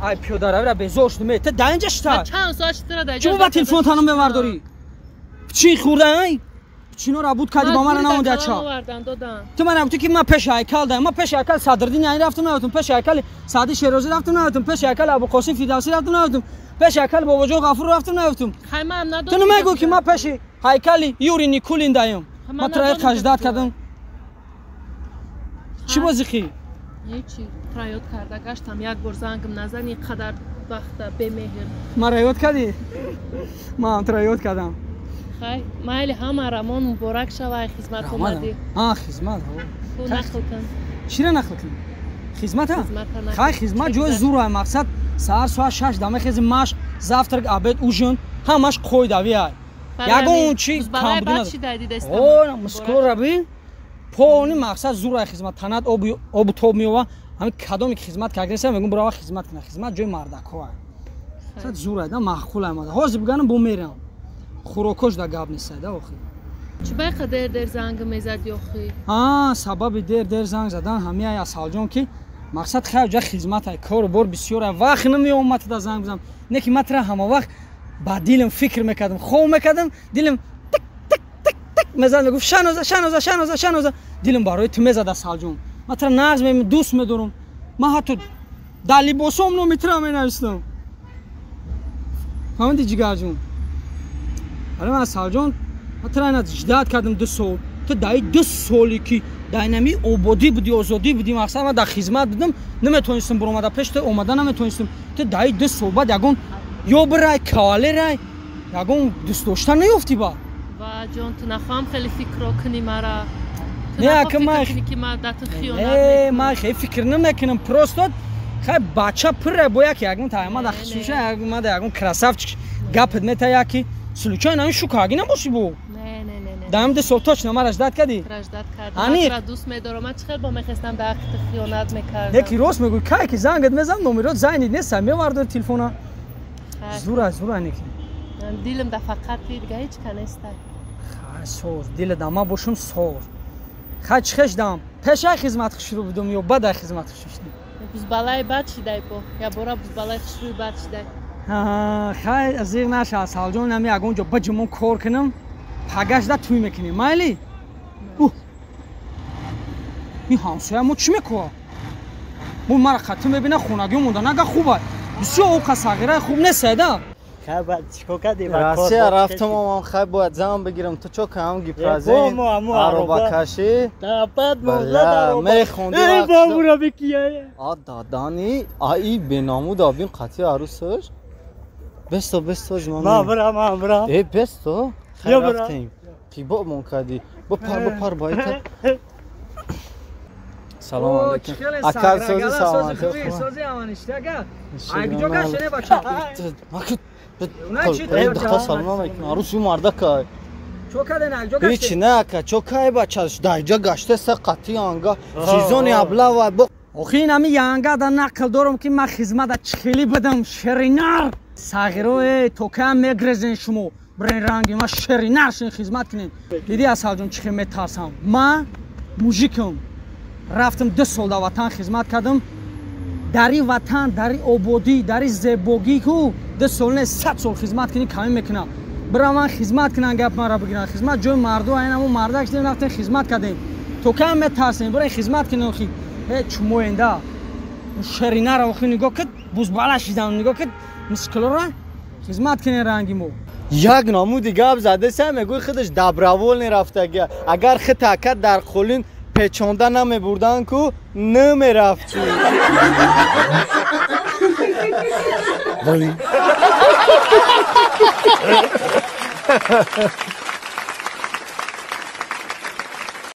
ай пиёдаравиро безошт мета да инҷа шта чанд соат штира да чумо ба телефон танам мевардорӣ чи хурдаи чинора буд кади ба мана намонди ача ту мана гуфти ки ман пеши ҳайкал даем ман пеши ҳайкал садриддин яни рафтум нарафтум пеши ҳайкали саъди шерозӣ рафтум нарафтум пеши ҳайкали абуқосим фирдавсӣ рафтум нарафтум пеши ҳайкали бобоҷон ғафур рафтум нарафтум ту намегӯ ки ман пеши ҳайкали юрий никулин даем ман туро қаждат кардам чӣ бозихӣ ҳечи раёд карда гаштам як бор зангм назани қадар вақта бемеҳр ман раёд кардӣ ман раёд кардам хай майли ҳама рамон муборак шавай хизмат омадӣ хизмат ту нақл кун чиро нақл кун хизмата хай хизмат ҷои зурай мақсад саҳар соат 6 дамехези машқ завтрак обед ужин ҳамаш қоидавиай ягон чи мускулраби пони мақсад зурай хизмат танат обу тоб меёва ҳамин кадоме ки хизмат кардеса мегӯм бурава хизмат кина хизмат ҷои мардакоа сад зурай да маъқул омада ҳозир биганам бо мерам хӯрокош да гап несай да охир чӣ байқа дер занг мезади охир сабаби дер занг задан ҳамияи асалҷон ки мақсад хай ҷа хизматай кору бор бисёра вақт намеомад да занг бизанам не ки ман тра ҳама вақт ба дилам фикр мекардам хоб мекардам дилам мезад мегуфт шаноза дилам барои ту мезад асалҷон ман тра нағз мем дӯст медорам ман ҳатто дар либосом номи тра менавистам фаҳмиди ҷигарҷон ҳале ман асалҷон ман тра ина ҷиддат кардам 2 сол ту даи 2 соле ки дар нами ободӣ будӣ озодӣ будӣ мақсад ман дар хизмат будам наметонистам баромада пеш ту омада наметонистам ту даи 2 сол баъд ягон ё бирай кавалерай ягон дӯстдошта наёфтӣ ба ва ҷон ту нахоҳам хеле фикро кунӣ мара ман хеле фикр намекунам просто хай бача пурра бо як ягон таъма дар хусуса ягон ягон красавчик гапет метая ки случайно ин шукаги набоши бо даам 2 сол точно мара ждат кади ранг дӯст медорам ман чӣ хел бо мехестам дар ҳақиқат хиёнат мекардам яки рост мегӯй кай ки зангат мезанам номерот зайни неста мевардор телефона зура неки дилам да фақат дига ҳеч ка нестай хай соз дила да ман бошам соз хай чӣ хеш дам пешай хизмат шурӯъ будам ё бадай хизмат шуштам бузбалаи бад шидай бо я бора бузбалаи хушрӯи бад шидай хай азиқ наша асалҷон нами ягон ҷо баҷумон кор кунам пагашда тӯй мекунем майли ин ҳамсоя мо чӣ мекуа мо мара қатӣ мебина хонагиё монда нага хуба бисёр овқа сағираи хуб нестайда Россия рафтам омам хай бояд зам бигирам ту чо кам гипразе аробакаши мехонди дадани аи бенамуд абин қатъи арӯсаш бесто бесто хай рафтем қибоб мон кади бопар байта салом алейкум акал сози салом алейкум салом алейкум арӯси мардака ҳеч нака чокай бачаш дайҷа гаштеса қатъи анга чизони аблава охи ин ҳами янга да нақл дорам ки ман хизмата чӣ хеле будам шеринар сағиро токаам мегрезен шумо брен ранги ма шеринар шин хизмат кунем диди асалҷон чӣ хел метарсам ман мужикам рафтам 2 сол дар ватан хизмат кардам дари ватан дари ободӣ дари зебогӣ ку 2 сол не 100 сол хизмат кунӣ камӣ мекунам бираван хизмат кунан гап мара бигиран хизмат ҷои марду айнамо мардак шидем рафтем хизмат кардем то кам метарсем бирен хизмат кунем охи чумоенда шеринара охи нигоҳ кад бузбала шидан нигоҳ кад мускулора хизмат кунем ранги мо як намуди гап задеса мегӯй худаш дабравол нерафтага агар хитака дар қолин печонда намебурдан ку намерафти